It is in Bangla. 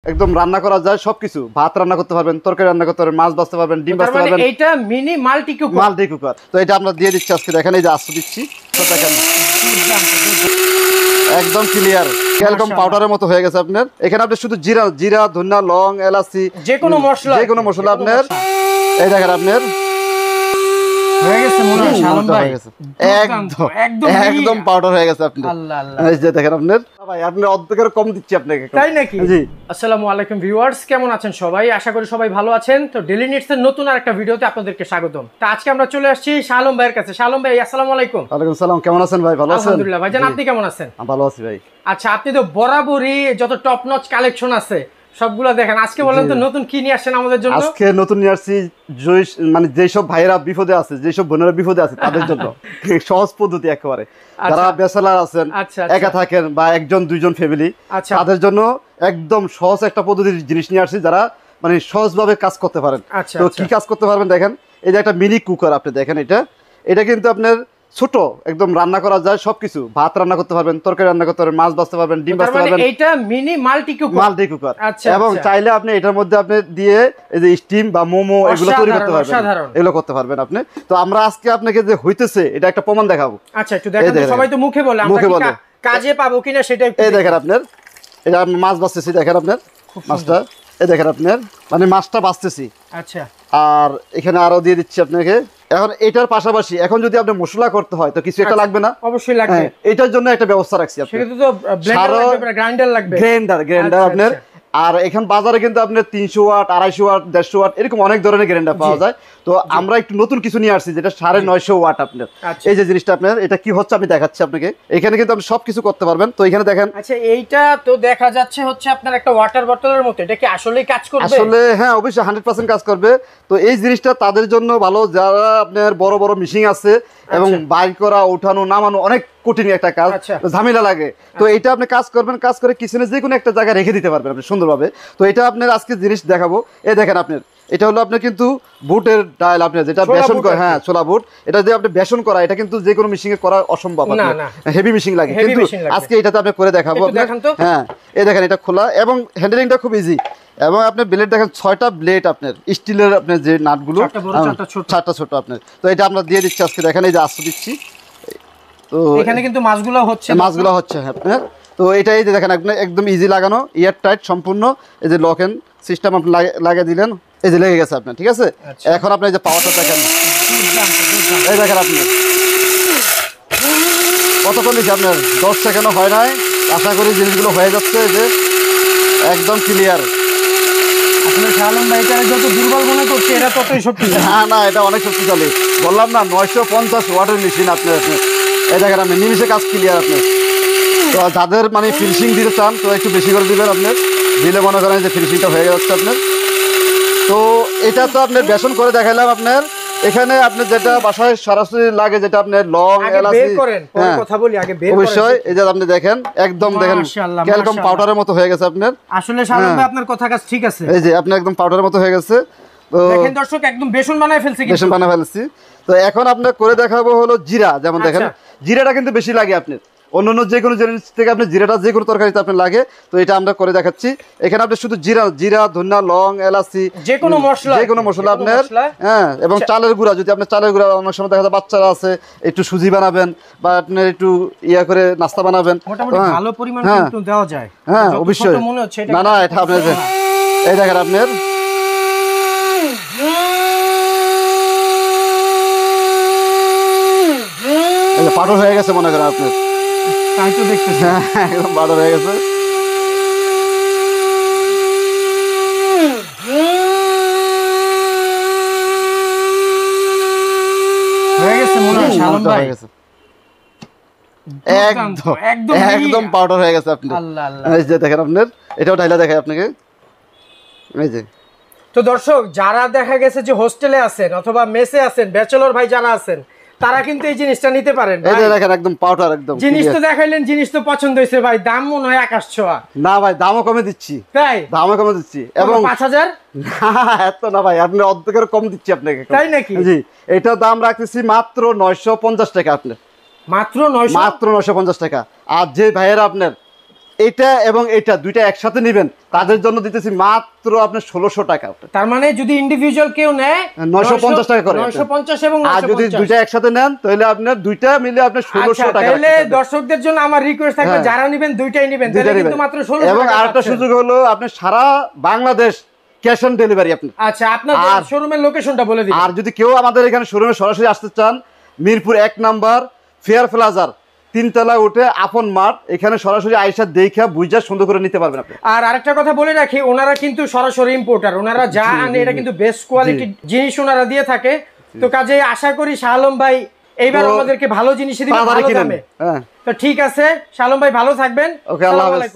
একদম রান্না করা যায় সবকিছু। ভাত রান্না করতে পারবেন, তরকারি রান্না করতে পারবেন, মাছ ভাজতে পারবেন, ডিম ভাজতে পারবেন। এটা মিনি মাল্টি কুকার। তো এটা আমরা দিয়ে দিচ্ছি আজকে। দেখেন এই যে আস্ত দিচ্ছি, তো দেখেন একদম ক্লিয়ার ক্যালকম পাউডারের মতো হয়ে গেছে আপনার। এখানে আপনি শুধু জিরা ধনিয়া লং এলাচি যে কোনো মশলা আপনার এই দেখেন আপনার হয়ে গেছে মনে হয় শালম ভাই একদম পাউডার হয়ে গেছে আপনি। এই যে দেখেন আপনার ভাই আপনি অর্ধেকের কম দিচ্ছি আপনাকে। তাই নাকি? জি। আসসালামু আলাইকুম ভিউয়ার্স, কেমন আছেন সবাই? আশা করি সবাই ভালো আছেন। তো ডেইলি নিডস এর নতুন আরেকটা ভিডিওতে আপনাদেরকে স্বাগতম। তো আজকে আমরা চলে আসছি শালম ভাইয়ের কাছে। শালম ভাই আসসালামু আলাইকুম। ওয়ালাইকুম সালাম, কেমন আছেন ভাই? ভালো আছেন? আলহামদুলিল্লাহ। ভাইজান আপনি কেমন আছেন? ভালো আছি ভাই। আচ্ছা, আপনি তো বরাবরই যত টপ নচ কালেকশন আছে সবগুলো দেখেন। আজকে বলেন তো নতুন কি নিয়ে আসছেন আমাদের জন্য? আজকে নতুন নিয়ে আসছি মানে যেসব ভাইয়েরা বিপদে আছে, যেসব বোনেরা বিপদে আছে তাদের জন্য সহজ পদ্ধতি একেবারে। যারা ব্যাচেলর আছেন, একা থাকেন বা একজন দুইজন ফ্যামিলি, তাদের জন্য একদম সহজ একটা পদ্ধতির জিনিস নিয়ে আসছি, যারা মানে সহজভাবে কাজ করতে পারেন। তো কি কাজ করতে পারবেন দেখেন, এই যে একটা মিনি কুকার আপনি দেখেন, এটা কিন্তু আপনার ছোট, একদম রান্না করা যায় সবকিছু। ভাত রান্না করতে পারবেন, তরকারি রান্না করতে পারবেন, মাছ ভাজতে পারবেন, ডিম ভাজতে পারবেন। এটা মিনি মাল্টি কুকার। এবং চাইলে আপনি এটার মধ্যে আপনি দিয়ে এই যে স্টিম বা মোমো এগুলো তৈরি করতে পারবেন, এগুলো করতে পারবেন আপনি। তো আমরা আজকে আপনাকে যে হইতেছে এটা একটা প্রমাণ দেখাবো। আচ্ছা, একটু দেখেন। সবাই তো মুখে বলে, আমরা কাজে পাবো কিনা সেটা একটু এই দেখেন আপনার। এটা আমি মাছ ভাজতেছি, দেখেন আপনার মাছটা, এই দেখেন আপনার মানে মাছটা ভাজতেছি। আচ্ছা, আর এখানে আরো দিয়ে দিচ্ছি আপনাকে। এখন এটার পাশাপাশি এখন যদি আপনি মশলা করতে হয় তো কিছু একটা লাগবে না? অবশ্যই লাগবে। এটার জন্য একটা ব্যবস্থা রাখছি আপনি। সেটা তো ব্লেন্ডার লাগবে, গ্রাইন্ডার লাগবে। গ্রাইন্ডার আপনার। আর এখন বাজারে কিন্তু আপনার 300 ওয়াট 250 ওয়াট 150 ওয়াট এরকম অনেক ধরনের গ্রাইন্ডার পাওয়া যায়। তো আমরা একটু নতুন কিছু নিয়ে আসছি, যেটা 950 ওয়াট আপনার। এই যে জিনিসটা আপনার, এটা কি হচ্ছে আমি দেখাচ্ছি আপনাকে। এখানে কিন্তু আপনি সবকিছু করতে পারবেন। তো এখানে দেখেন। আচ্ছা, এইটা তো দেখা যাচ্ছে হচ্ছে আপনার একটা ওয়াটার বোতলের মতো। এটা কি আসলেই কাজ করবে? আসলে হ্যাঁ, অবশ্যই 100% কাজ করবে। তো এই জিনিসটা তাদের জন্য ভালো যারা আপনার বড় বড় মেশিন আছে এবং বাইর করা ওঠানো নামানো অনেক কঠিন একটা কাজ, ঝামেলা লাগে। তো এটা আপনি কাজ করবেন, কাজ করে কিচেনে যে কোনো একটা জায়গায় রেখে দিতে পারবেন আপনি সুন্দরভাবে। তো এটা আপনার আজকে জিনিস দেখাবো। এই দেখেন আপনার, এটা হলো আপনার কিন্তু বুটের ডাল, আপনার যেটা বেসন করে, হ্যাঁ ছোলা বুট। এটা যে আপনি বেসন করা, এটা কিন্তু যে কোনো মেশিনে করা অসম্ভব, হেভি মেশিন লাগে। কিন্তু আজকে এটাতে আপনি করে দেখাবো আপনার। হ্যাঁ, এই দেখেন এটা খোলা এবং হ্যান্ডেলিংটা খুব ইজি। এবং আপনার ব্লেড দেখেন 6টা ব্লেড আপনার স্টিলের, আপনার যে নাটগুলো 4টা ছোট আপনার। তো এটা আমরা দিয়ে দিচ্ছি আজকে। দেখেন এই যে আস্ত দিচ্ছি। তো এখানে কিন্তু মাছগুলো হচ্ছে আপনার। তো এটা এই যে দেখেন একদম ইজি লাগানো, এয়ার টাইট সম্পূর্ণ। এই যে লক এন্ড সিস্টেম আপনি লাগিয়ে দিলেন, এই যে লেগে গেছে আপনার, ঠিক আছে। এখন আপনি এই যে পাওয়ারটা দেখেন, এই দেখেন আপনি কতক্ষণ দিচ্ছে আপনার, 10 সেকেন্ডও হয় নাই। আশা করি জিনিসগুলো হয়ে যাচ্ছে। এই যে একদম ক্লিয়ার। যত দুর্বল মনে করছে এটা ততই শক্তিশালী। না, এটা অনেক শক্তিশালী। বললাম না 950 ওয়াটের মেশিন আপনার। এই দেখেন আপনি নিমিশে কাজ ক্লিয়ার আপনার। তো যাদের মানে ফিনিশিং দিতে চান তো একটু বেশি করে দিবেন আপনার, দিলে মনে করেন যে ফিনিশিংটা হয়ে যাচ্ছে আপনার। তো এটা তো আপনার বেসন করে দেখাইলাম আপনার। এখানে আপনি যেটা বাসায় সরাসরি লাগে, যেটা আপনার লং এলাচি, অবশ্যই এই যে আপনি দেখেন একদম দেখেন ক্যালকম পাউডারের মতো হয়ে গেছে আপনার। আসলে শালম ভাই আপনার কথা কাজ ঠিক আছে। এই যে আপনি একদম পাউডারের মতো হয়ে গেছে। তো দেখেন দর্শক, একদম বেসন বানায় ফেলছি। তো এখন আপনার করে দেখাবো হলো জিরা। যেমন দেখেন জিরাটা কিন্তু বেশি লাগে আপনার, অন্যান্য যে কোনো জিনিস থেকে আপনি জিরাটা যে কোনো তরকারিতে আপনার লাগে। তো এটা আমরা করে দেখাচ্ছি। এখানে আপনি শুধু জিরা ধনিয়া লং এলাচি যে কোনো মশলা আপনার, হ্যাঁ। এবং চালের গুঁড়া, যদি আপনার চালের গুঁড়া, অনেক সময় দেখা যায় বাচ্চারা আছে একটু সুজি বানাবেন বা আপনার একটু ইয়া করে নাস্তা বানাবেন, ভালো পরিমাণ কিন্তু দেওয়া যায়। হ্যাঁ অবশ্যই। না এটা আপনার এই দেখেন আপনার পাউডার হয়ে গেছে মনে করেন আপনার। তাই তো দেখতেছি একদম পাউডার হয়ে গেছে। মনে হয় শালম ভাই একদম পাউডার হয়ে গেছে আপনার। এই যে দেখেন আপনার, এটাও ঢাইলা দেখায় আপনাকে। এই যে তো দর্শক, যারা দেখা গেছে যে হোস্টেলে আছেন অথবা মেসে আছেন, ব্যাচেলর ভাই যারা আছেন, তারা কিন্তু এই জিনিসটা নিতে পারেন। এই যে দেখেন একদম পাউডার একদম। জিনিস তো দেখাইলেন, জিনিস তো পছন্দ হয়েছে ভাই। দাম মনে হয় আকাশ ছোঁয়া। না ভাই, দামও কমে দিচ্ছি। তাই? দামও কমে দিচ্ছি। এবং 5000 এত না ভাই, আপনি অর্ধেকের কম দিচ্ছি আপনাকে। তাই নাকি? জি, এটার দাম রাখতেছি মাত্র 950 টাকা আপনার। মাত্র 950 টাকা। আর যে ভাইয়েরা আপনার এটা এবং এটা দুইটা একসাথে নেবেন তাদের জন্য দিতেছি মাত্র আপনার 1600 টাকা। তার মানে যদি ইন্ডিভিজুয়াল কেউ নেয় 950 টাকা করে, 950 এবং আর যদি দুইটা একসাথে নেন তাহলে আপনার দুইটা মিলে আপনার 1600 টাকা। তাহলে দর্শকদের জন্য আমার রিকোয়েস্ট থাকবে যারা নেবেন দুইটাই নেবেন, তাহলে কিন্তু মাত্র 1600 টাকা। এবং আরেকটা সুযোগ হলো আপনি সারা বাংলাদেশ ক্যাশ অন ডেলিভারি আপনি। আচ্ছা, আপনাদের শোরুমের লোকেশনটা বলে দিন। আর যদি কেউ আমাদের এখানে শোরুমে সরাসরি আসতে চান, মিরপুর 1 নাম্বার ফেয়ার প্লাজার 3 তলা উঠে আপন মাঠ, এখানে সরাসরি আইসা দেখা বুঝা সুন্দর করে নিতে পারবেন আপনি। আর আরেকটা কথা বলে রাখি, ওনারা কিন্তু সরাসরি ইম্পোর্টার, ওনারা যা আনে এটা কিন্তু বেস্ট কোয়ালিটির জিনিস ওনারা দিয়ে থাকে। তো কাজে আশা করি শাহ আলম ভাই এইবার আমাদেরকে ভালো জিনিস দিবেন, ভালো দামে। তো ঠিক আছে শাহ আলম ভাই, ভালো থাকবেন। ওকে, আল্লাহ হাফেজ।